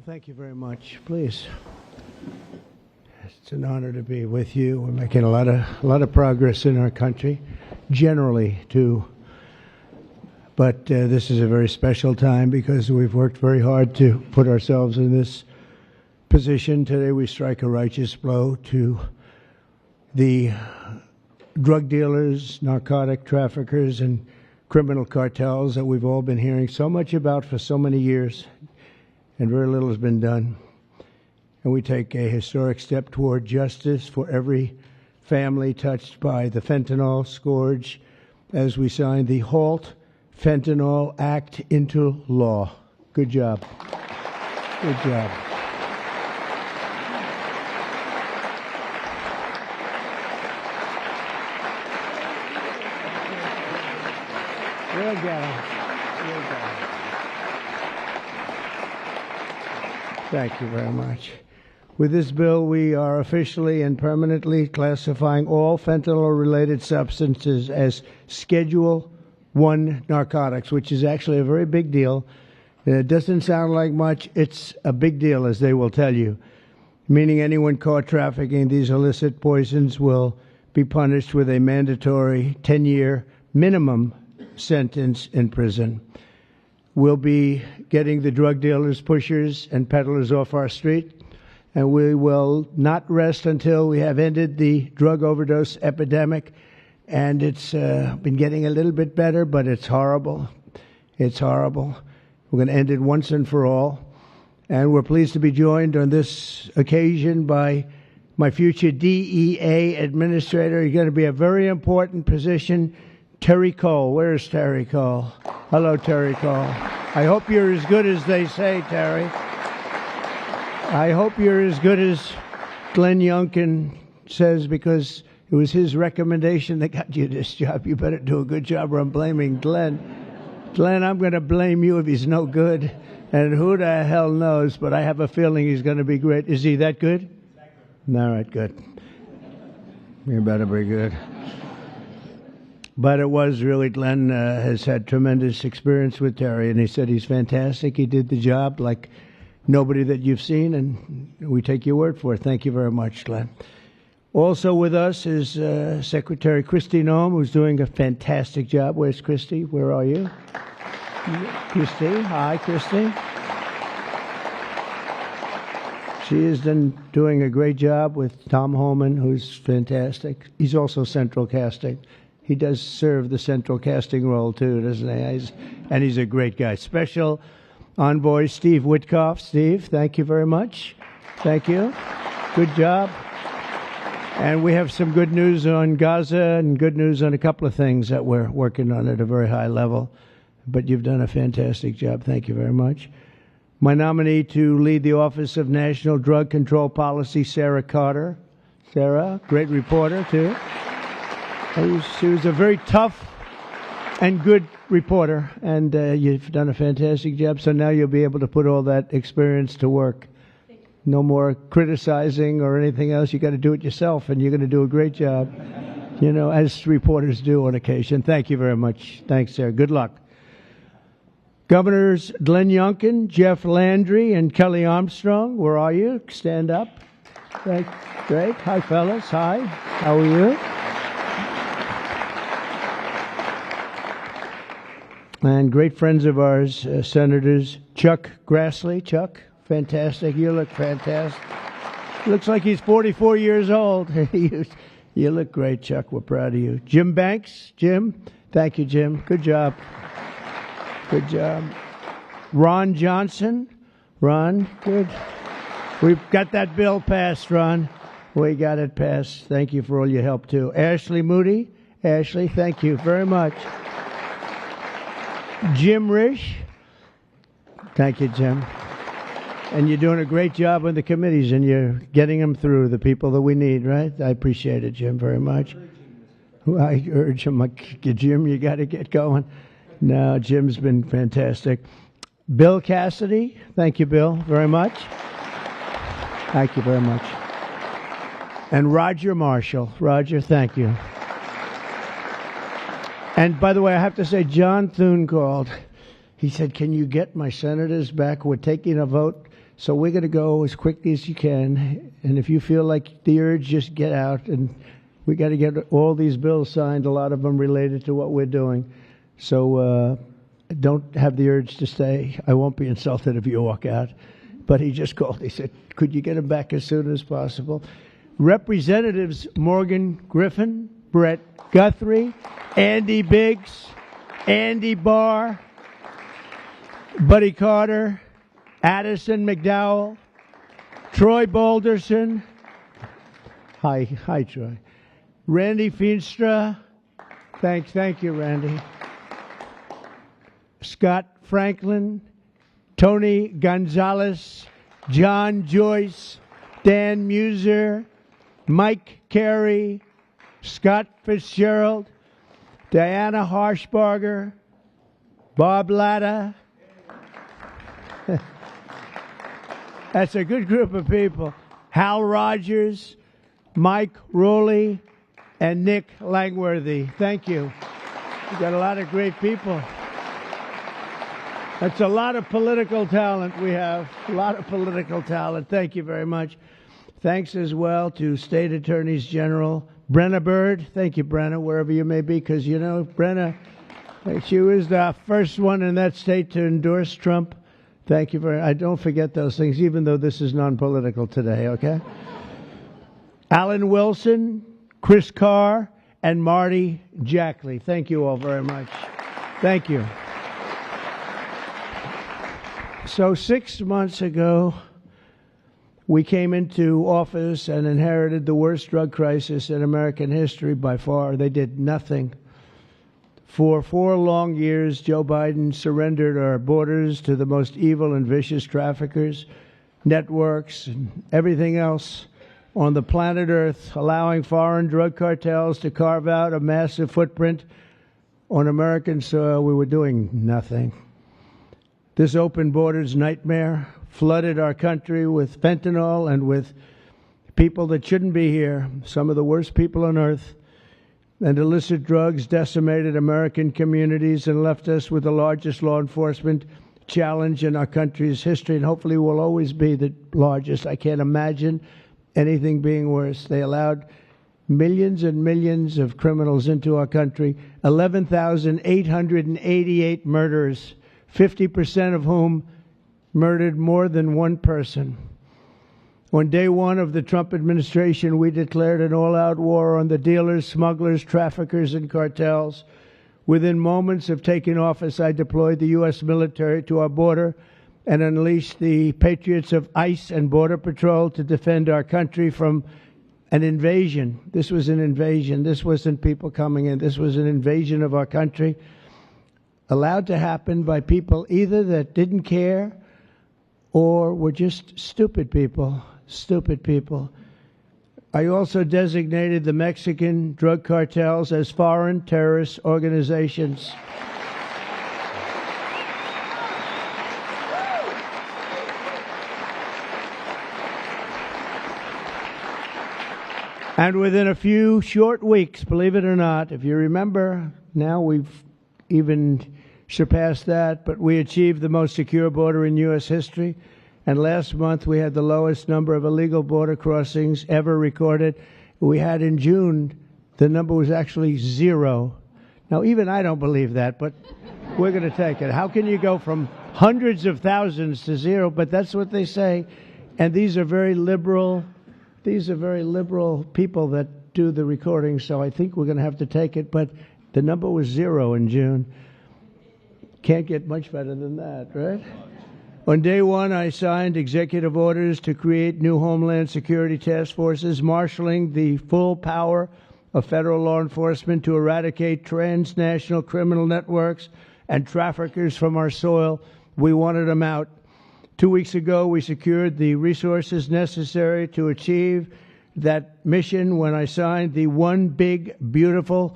Well, thank you very much. Please. It's an honor to be with you. We're making a lot of progress in our country, generally, too. But this is a very special time because we've worked very hard to put ourselves in this position. Today we strike a righteous blow to the drug dealers, narcotic traffickers, and criminal cartels that we've all been hearing so much about for so many years, and very little has been done. And we take a historic step toward justice for every family touched by the fentanyl scourge as we sign the Halt Fentanyl Act into law. Good job. Good job. We'll get him. We'll get him. Thank you very much. With this bill, we are officially and permanently classifying all fentanyl-related substances as Schedule I narcotics, which is actually a very big deal. It doesn't sound like much. It's a big deal, as they will tell you, meaning anyone caught trafficking these illicit poisons will be punished with a mandatory 10-year minimum sentence in prison. We'll be getting the drug dealers, pushers, and peddlers off our street, and we will not rest until we have ended the drug overdose epidemic. And it's been getting a little bit better, but it's horrible. It's horrible. We're going to end it once and for all. And we're pleased to be joined on this occasion by my future DEA administrator. He's going to be a very important position, Terry Cole. Where's Terry Cole? Hello, Terry Cole. I hope you're as good as they say, Terry. I hope you're as good as Glenn Youngkin says, because it was his recommendation that got you this job. You better do a good job, or I'm blaming Glenn. Glenn, I'm going to blame you if he's no good. And who the hell knows, but I have a feeling he's going to be great. Is he that good? All right, good. You better be good. But it was really, Glenn has had tremendous experience with Terry, and he said he's fantastic. He did the job like nobody that you've seen, and we take your word for it. Thank you very much, Glenn. Also with us is Secretary Kristi Noem, who's doing a fantastic job. Where's Kristi? Where are you? Kristi. Hi, Kristi. She is doing a great job with Tom Homan, who's fantastic. He's also central casting. He does serve the central casting role, too, doesn't he? And he's a great guy. Special Envoy Steve Witkoff. Steve, thank you very much. Thank you. Good job. And we have some good news on Gaza and good news on a couple of things that we're working on at a very high level. But you've done a fantastic job. Thank you very much. My nominee to lead the Office of National Drug Control Policy, Sarah Carter. Sarah, great reporter, too. She was a very tough and good reporter, and you've done a fantastic job. So now you'll be able to put all that experience to work. No more criticizing or anything else. You got to do it yourself, and you're going to do a great job, you know, as reporters do on occasion. Thank you very much. Thanks, Sarah. Good luck. Governors Glenn Youngkin, Jeff Landry, and Kelly Armstrong, where are you? Stand up. Great. Hi, fellas. Hi. How are you? And great friends of ours, Senators Chuck Grassley. Chuck, fantastic. You look fantastic. Looks like he's 44 years old. You look great, Chuck. We're proud of you. Jim Banks. Jim. Thank you, Jim. Good job. Good job. Ron Johnson. Ron, good. We've got that bill passed, Ron. We got it passed. Thank you for all your help, too. Ashley Moody. Ashley, thank you very much. Jim Risch. Thank you, Jim. And you're doing a great job on the committees, and you're getting them through, the people that we need, right? I appreciate it, Jim, very much. I urge him, like, Jim, you got to get going. No, Jim's been fantastic. Bill Cassidy. Thank you, Bill, very much. Thank you very much. And Roger Marshall. Roger, thank you. And by the way, I have to say, John Thune called. He said, can you get my senators back? We're taking a vote So we're going to go as quickly as you can. And if you feel like the urge, just get out. And we got to get all these bills signed, a lot of them related to what we're doing. So don't have the urge to stay. I won't be insulted if you walk out. But he just called. He said, could you get him back as soon as possible? Representatives Morgan Griffin, Brett Guthrie, Andy Biggs, Andy Barr, Buddy Carter, Addison McDowell, Troy Balderson. Hi, Troy. Randy Feenstra. Thank you, Randy. Scott Franklin, Tony Gonzalez, John Joyce, Dan Muser, Mike Carey, Scott Fitzgerald, Diana Harshbarger, Bob Latta. That's a good group of people. Hal Rogers, Mike Rowley, and Nick Langworthy. Thank you. We've got a lot of great people. That's a lot of political talent we have. A lot of political talent. Thank you very much. Thanks as well to State Attorneys General Brenna Bird. Thank you, Brenna, wherever you may be, because, you know, Brenna, she was the first one in that state to endorse Trump. Thank you very much. I don't forget those things, even though this is non-political today, okay? Alan Wilson, Chris Carr, and Marty Jackley. Thank you all very much. Thank you. So 6 months ago, we came into office and inherited the worst drug crisis in American history by far. They did nothing. For 4 long years, Joe Biden surrendered our borders to the most evil and vicious traffickers, networks, and everything else on the planet Earth, allowing foreign drug cartels to carve out a massive footprint on American soil. We were doing nothing. This open borders nightmare flooded our country with fentanyl and with people that shouldn't be here, some of the worst people on earth. And illicit drugs decimated American communities and left us with the largest law enforcement challenge in our country's history, and hopefully will always be the largest. I can't imagine anything being worse. They allowed millions and millions of criminals into our country, 11,888 murders, 50% of whom murdered more than one person. On day one of the Trump administration, we declared an all-out war on the dealers, smugglers, traffickers, and cartels. Within moments of taking office, I deployed the U.S. military to our border and unleashed the patriots of ICE and Border Patrol to defend our country from an invasion. This was an invasion. This wasn't people coming in. This was an invasion of our country, allowed to happen by people either that didn't care or were just stupid people. Stupid people. I also designated the Mexican drug cartels as foreign terrorist organizations. And within a few short weeks, believe it or not, if you remember, now we've even surpassed that, but we achieved the most secure border in U.S. history. And last month, we had the lowest number of illegal border crossings ever recorded. We had in June, the number was actually 0. Now, even I don't believe that, but we're going to take it. How can you go from hundreds of thousands to 0? But that's what they say. And these are very liberal people that do the recording, so I think we're going to have to take it. But the number was 0 in June. Can't get much better than that, right? On day one, I signed executive orders to create new Homeland Security task forces, marshaling the full power of federal law enforcement to eradicate transnational criminal networks and traffickers from our soil. We wanted them out. 2 weeks ago, we secured the resources necessary to achieve that mission when I signed the One Big Beautiful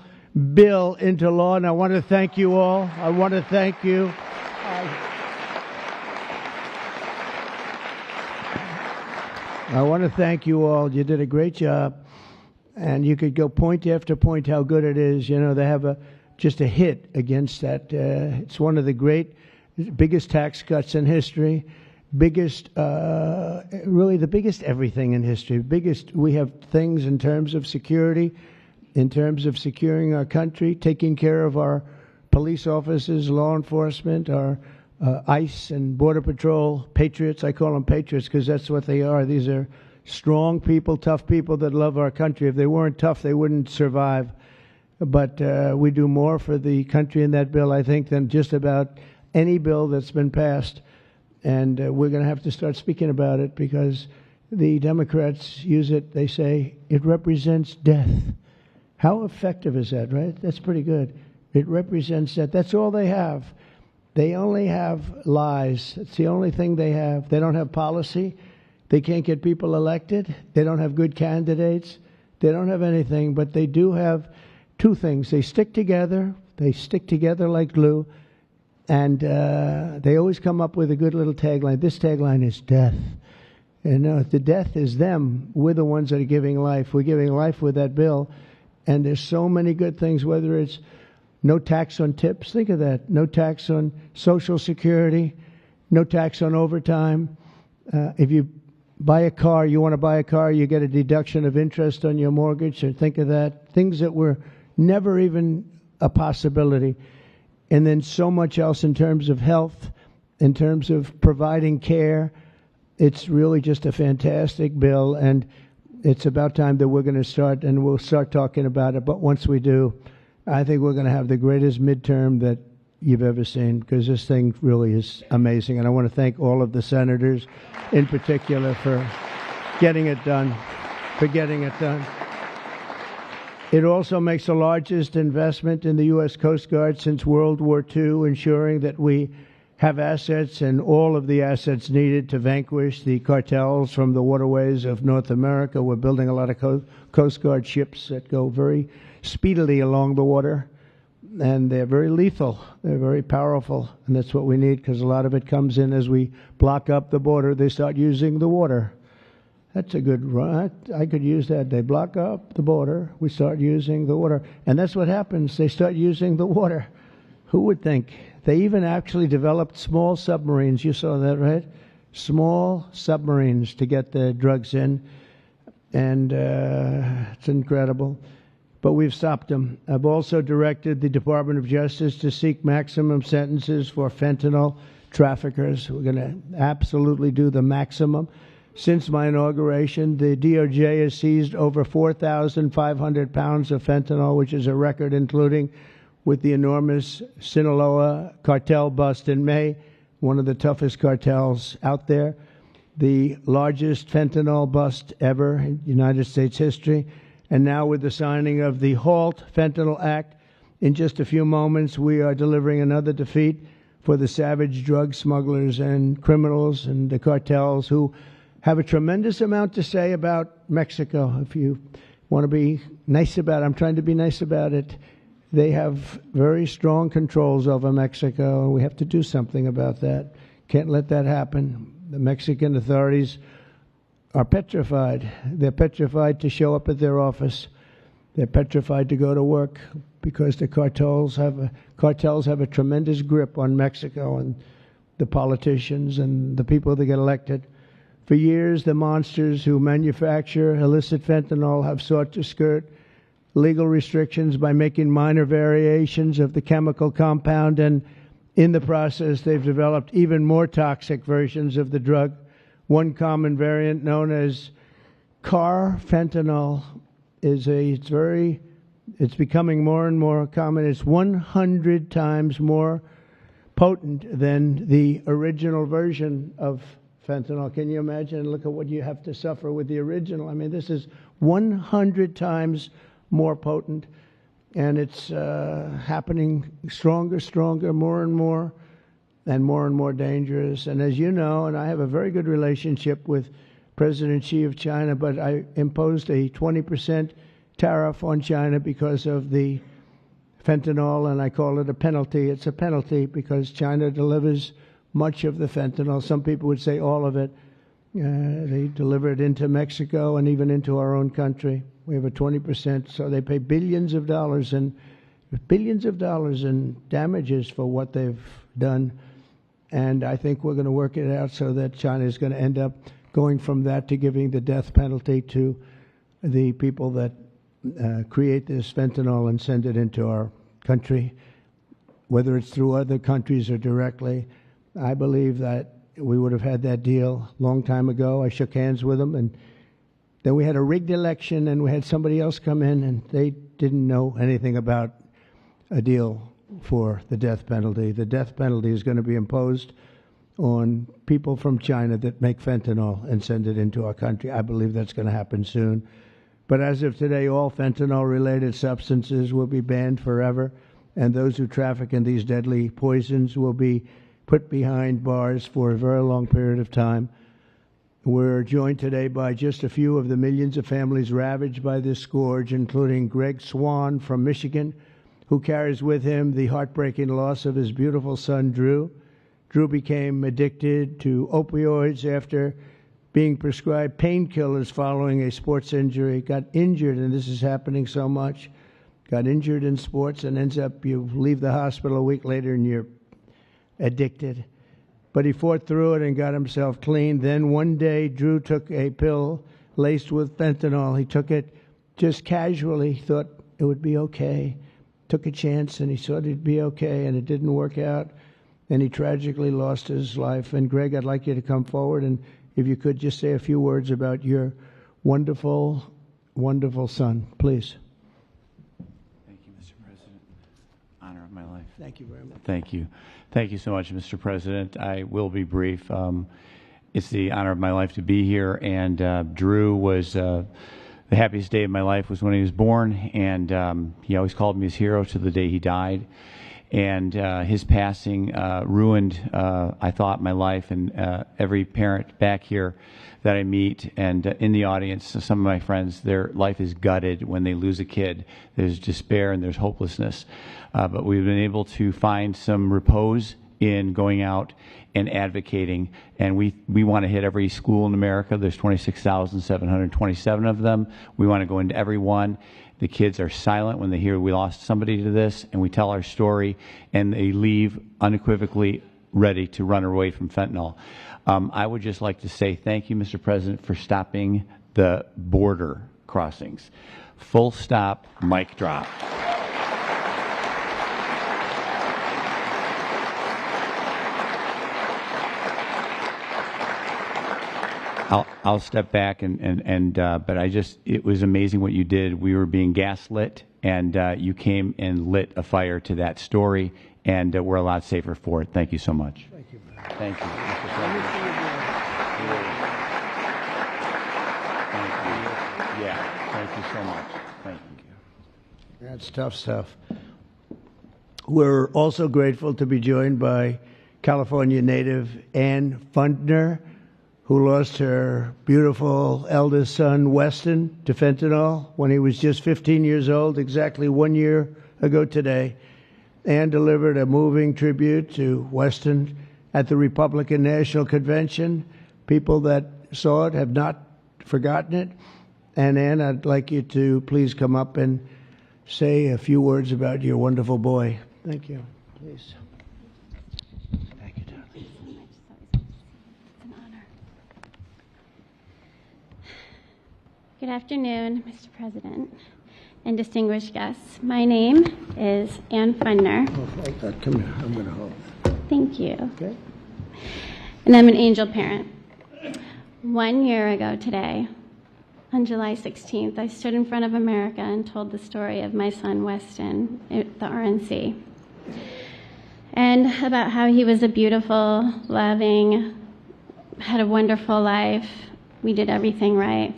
Bill into law. And I want to thank you all. I want to thank you. I want to thank you all. You did a great job. And you could go point after point how good it is. You know, they have just a hit against that. It's one of the biggest tax cuts in history. biggest, really the biggest everything in history. We have things in terms of security, in terms of securing our country, taking care of our police officers, law enforcement, our ICE and Border Patrol patriots. I call them patriots because that's what they are. These are strong people, tough people that love our country. If they weren't tough, they wouldn't survive. But we do more for the country in that bill, I think, than just about any bill that's been passed. And we're going to have to start speaking about it because the Democrats use it. They say it represents death. How effective is that, right? That's pretty good. It represents that. That's all they have. They only have lies. It's the only thing they have. They don't have policy. They can't get people elected. They don't have good candidates. They don't have anything, but they do have two things. They stick together. They stick together like glue, and they always come up with a good little tagline. This tagline is death. And the death is them. We're the ones that are giving life. We're giving life with that bill, and there's so many good things, whether it's no tax on tips. Think of that. No tax on Social Security. No tax on overtime. If you buy a car, you want to buy a car, you get a deduction of interest on your mortgage. So think of that. Things that were never even a possibility. And then so much else in terms of health, in terms of providing care. It's really just a fantastic bill, and it's about time that we're going to start, and we'll start talking about it. But once we do, I think we're going to have the greatest midterm that you've ever seen, because this thing really is amazing. And I want to thank all of the senators in particular for getting it done, It also makes the largest investment in the U.S. Coast Guard since World War II, ensuring that we have assets and all of the assets needed to vanquish the cartels from the waterways of North America. We're building a lot of Coast Guard ships that go very speedily along the water, and they're very lethal. They're very powerful, and that's what we need, because a lot of it comes in as we block up the border. They start using the water. That's a good run. I could use that. They block up the border. We start using the water. And that's what happens. They start using the water. Who would think? They even actually developed small submarines. You saw that, right? Small submarines to get the drugs in. And it's incredible. But we've stopped them. I've also directed the Department of Justice to seek maximum sentences for fentanyl traffickers. We're going to absolutely do the maximum. Since my inauguration, the DOJ has seized over 4,500 pounds of fentanyl, which is a record, including with the enormous Sinaloa cartel bust in May, one of the toughest cartels out there, the largest fentanyl bust ever in United States history. And now with the signing of the Halt Fentanyl Act, in just a few moments, we are delivering another defeat for the savage drug smugglers and criminals and the cartels who have a tremendous amount to say about Mexico. If you want to be nice about it, I'm trying to be nice about it. They have very strong controls over Mexico. We have to do something about that. Can't let that happen. The Mexican authorities are petrified. They're petrified to show up at their office. They're petrified to go to work because the cartels have a tremendous grip on Mexico and the politicians and the people that get elected. For years, the monsters who manufacture illicit fentanyl have sought to skirt legal restrictions by making minor variations of the chemical compound, and in the process, they've developed even more toxic versions of the drug. One common variant, known as carfentanil, it's becoming more and more common. It's 100 times more potent than the original version of fentanyl. Can you imagine? Look at what you have to suffer with the original. I mean, this is 100 times more potent, and it's happening stronger, more and more dangerous. And as you know, and I have a very good relationship with President Xi of China, but I imposed a 20% tariff on China because of the fentanyl, and I call it a penalty. It's a penalty because China delivers much of the fentanyl. Some people would say all of it. They deliver it into Mexico and even into our own country. We have a 20%, so they pay billions of dollars in damages for what they've done. and I think we're going to work it out so that China is going to end up going from that to giving the death penalty to the people that create this fentanyl and send it into our country, whether it's through other countries or directly. I believe that we would have had that deal a long time ago. I shook hands with them, and then we had a rigged election, and we had somebody else come in, and they didn't know anything about a deal for the death penalty. The death penalty is going to be imposed on people from China that make fentanyl and send it into our country. I believe that's going to happen soon. But as of today, all fentanyl-related substances will be banned forever, and those who traffic in these deadly poisons will be put behind bars for a very long period of time. We're joined today by just a few of the millions of families ravaged by this scourge, including Greg Swan from Michigan, who carries with him the heartbreaking loss of his beautiful son, Drew. Drew became addicted to opioids after being prescribed painkillers following a sports injury, got injured, and this is happening so much, got injured in sports and ends up, you leave the hospital a week later and you're addicted. But he fought through it and got himself clean. Then one day, Drew took a pill laced with fentanyl. He took it just casually, thought it would be okay. Took a chance and he thought it'd be okay, and it didn't work out. And he tragically lost his life. And Greg, I'd like you to come forward, and if you could just say a few words about your wonderful, wonderful son, please. Thank you, Mr. President. Honor of my life. Thank you very much. Thank you. Thank you so much, Mr. President. I will be brief. It's the honor of my life to be here, and Drew was the happiest day of my life was when he was born, and he always called me his hero to the day he died. And his passing ruined, I thought, my life, and every parent back here that I meet and in the audience, some of my friends, their life is gutted when they lose a kid. There's despair and there's hopelessness. But we've been able to find some repose in going out and advocating, and we want to hit every school in America. There's 26,727 of them. We want to go into every one. The kids are silent when they hear we lost somebody to this, and we tell our story, and they leave unequivocally ready to run away from fentanyl. I would just like to say thank you, Mr. President, for stopping the border crossings. Full stop, mic drop. I'll step back but it was amazing what you did. We were being gaslit, and you came and lit a fire to that story, and we're a lot safer for it. Thank you so much. Thank you. Thank you, Mr. President. Thank you. Yeah, thank you so much. Thank you. That's tough stuff. We're also grateful to be joined by California native Ann Fundner, who lost her beautiful eldest son, Weston, to fentanyl when he was just 15 years old, exactly 1 year ago today. Ann delivered a moving tribute to Weston at the Republican National Convention. People that saw it have not forgotten it. And Ann, I'd like you to please come up and say a few words about your wonderful boy. Thank you. Please. Thank you, darling. It's an honor. Good afternoon, Mr. President and distinguished guests. My name is Ann Fundner. Oh, like that. Come here. I'm going to hold. Thank you. Okay. And I'm an angel parent. 1 year ago today, on July 16th, I stood in front of America and told the story of my son, Weston, at the RNC. And about how he was a beautiful, loving, had a wonderful life. We did everything right.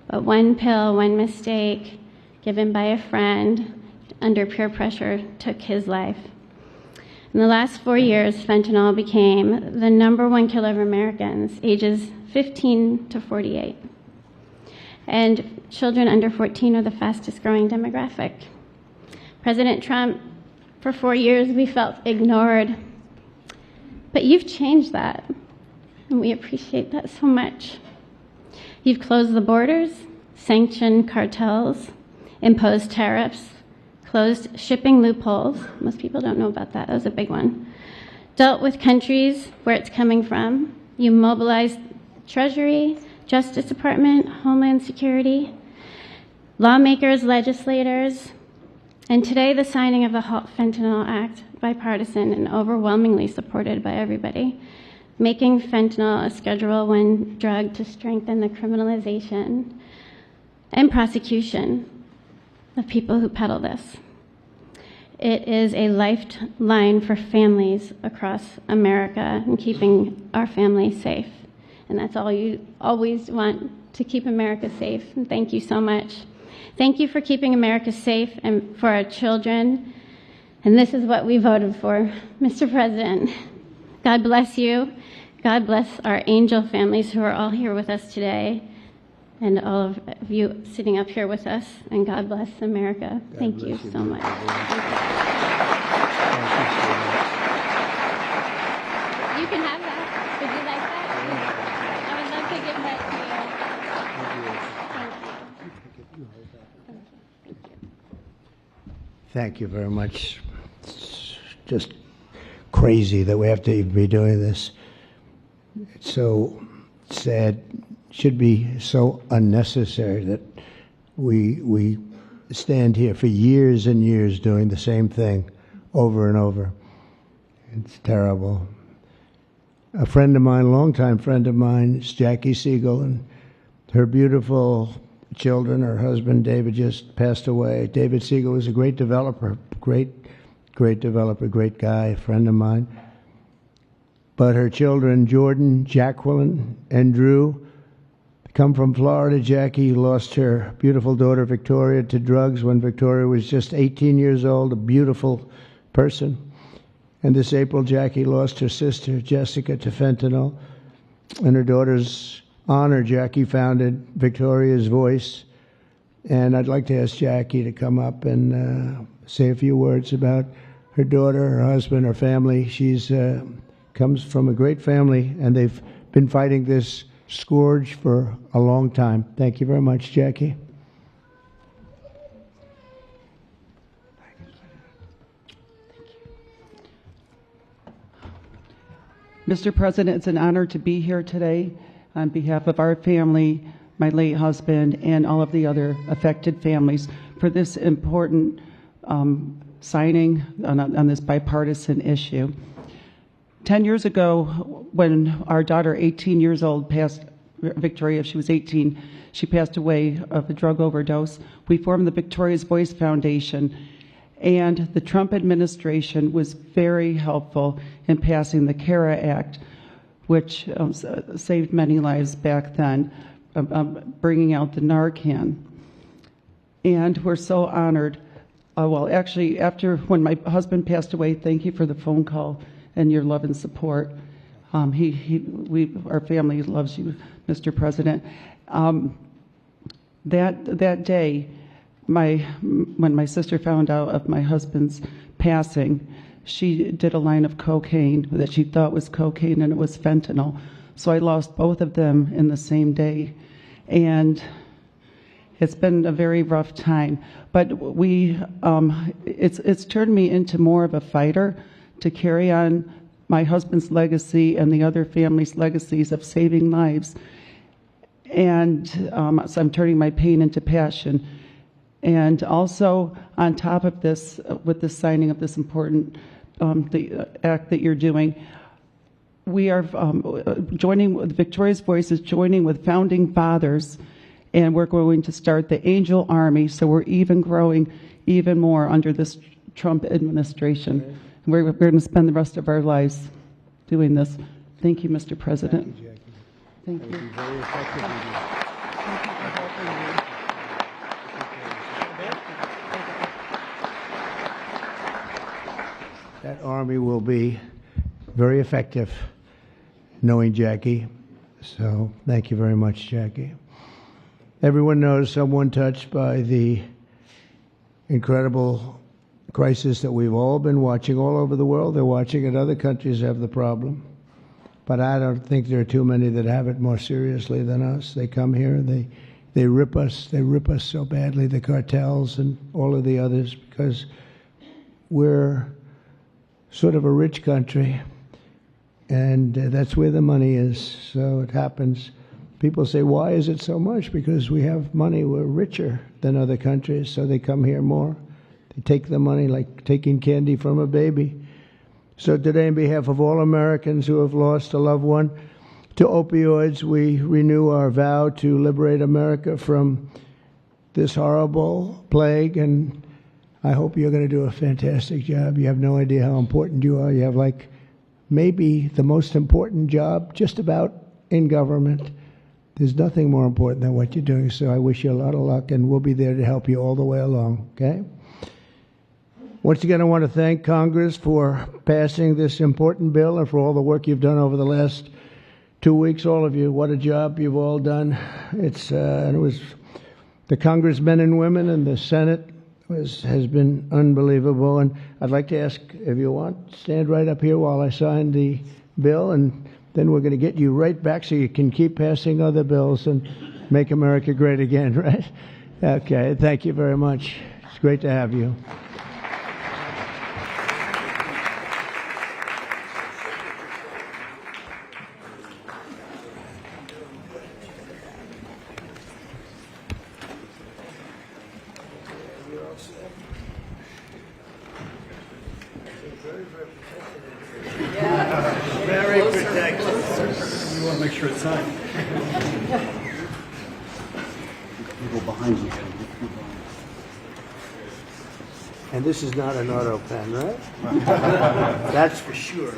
But one pill, one mistake, given by a friend under peer pressure, took his life. In the last 4 years, fentanyl became the #1 killer of Americans, ages 15 to 48. And children under 14 are the fastest growing demographic. President Trump, for 4 years, we felt ignored. But you've changed that, and we appreciate that so much. You've closed the borders, sanctioned cartels, imposed tariffs, closed shipping loopholes. Most people don't know about that. That was a big one. dealt with countries where it's coming from. You mobilized Treasury, Justice Department, Homeland Security, lawmakers, legislators, and today the signing of the Halt Fentanyl Act, bipartisan and overwhelmingly supported by everybody, making fentanyl a Schedule I drug to strengthen the criminalization and prosecution of people who peddle this. It is a lifeline for families across America and keeping our families safe. And that's all you always want, to keep America safe. And thank you so much. Thank you for keeping America safe and for our children. And this is what we voted for. Mr. President, God bless you. God bless our angel families who are all here with us today, and all of you sitting up here with us. And God bless America. Thank you so much. You can have that. Would you like that? I would love to give that to you. Thank you very much. It's just crazy that we have to even be doing this. It's so sad. It should be so unnecessary that we stand here for years and years doing the same thing over and over. It's terrible. A friend of mine, a longtime friend of mine, is Jackie Siegel, and her beautiful children, her husband David just passed away. David Siegel was a great developer, great developer, great guy, a friend of mine. But her children, Jordan, Jacqueline, and Drew, come from Florida. Jackie lost her beautiful daughter, Victoria, to drugs when Victoria was just 18 years old, a beautiful person. And this April, Jackie lost her sister, Jessica, to fentanyl. In her daughter's honor, Jackie founded Victoria's Voice. And I'd like to ask Jackie to come up and say a few words about her daughter, her husband, her family. She's comes from a great family, and they've been fighting this scourge for a long time. Thank you very much, Jackie. Mr. President, it's an honor to be here today on behalf of our family, my late husband, and all of the other affected families for this important signing on this bipartisan issue. 10 years ago, when our daughter, 18 years old, passed, Victoria, she was 18, she passed away of a drug overdose. We formed the Victoria's Voice Foundation, and the Trump administration was very helpful in passing the CARA Act, which saved many lives back then, bringing out the Narcan. And we're so honored. Well, actually, when my husband passed away, thank you for the phone call and your love and support. Our family loves you, Mr. President. That day, when my sister found out of my husband's passing, she did a line of cocaine that she thought was cocaine, and it was fentanyl. So I lost both of them in the same day, and it's been a very rough time. But it's turned me into more of a fighter to carry on my husband's legacy and the other families' legacies of saving lives. And so I'm turning my pain into passion. And also, on top of this, with the signing of this important the act that you're doing, we are joining with Victoria's Voice is joining with founding fathers, and we're going to start the Angel Army. So we're even growing even more under this Trump administration. Okay. We're going to spend the rest of our lives doing this. Thank you, Mr. President. Thank you, Jackie. Thank you. Very effective. Thank you for helping me. That army will be very effective, knowing Jackie. So thank you very much, Jackie. Everyone knows someone touched by the incredible crisis that we've all been watching all over the world. They're watching it. Other countries have the problem. But I don't think there are too many that have it more seriously than us. They come here, they rip us. They rip us so badly, the cartels and all of the others, because we're sort of a rich country. and that's where the money is. So it happens. People say, why is it so much? Because we have money. We're richer than other countries, so they come here more. They take the money like taking candy from a baby. So today, on behalf of all Americans who have lost a loved one to opioids, we renew our vow to liberate America from this horrible plague, and I hope you're going to do a fantastic job. You have no idea how important you are. You have like maybe the most important job just about in government. There's nothing more important than what you're doing, so I wish you a lot of luck, and we'll be there to help you all the way along, okay? Once again, I want to thank Congress for passing this important bill and for all the work you've done over the last 2 weeks, all of you. What a job you've all done. It was the congressmen and women and the Senate has been unbelievable. And I'd like to ask, if you want, stand right up here while I sign the bill, and then we're going to get you right back so you can keep passing other bills and make America great again, right? Okay, thank you very much. It's great to have you. Very protected. You want to make sure it's signed. People behind you. And this is not an auto pen, right? That's for sure.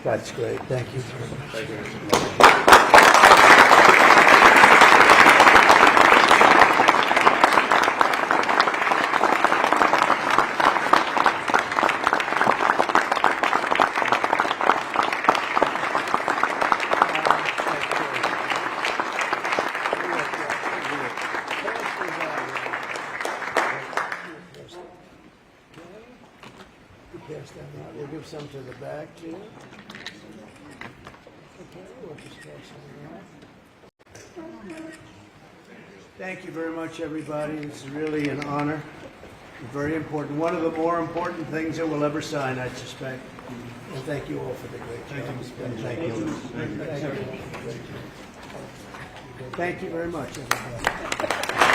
That's great. Thank you very much. Pass them out. We'll give some to the back too. Okay, we'll just pass them around. Thank you very much, everybody. This is really an honor. Very important. One of the more important things that we'll ever sign, I suspect. And thank you all for the great job. Thank you. Thank you very much, everybody.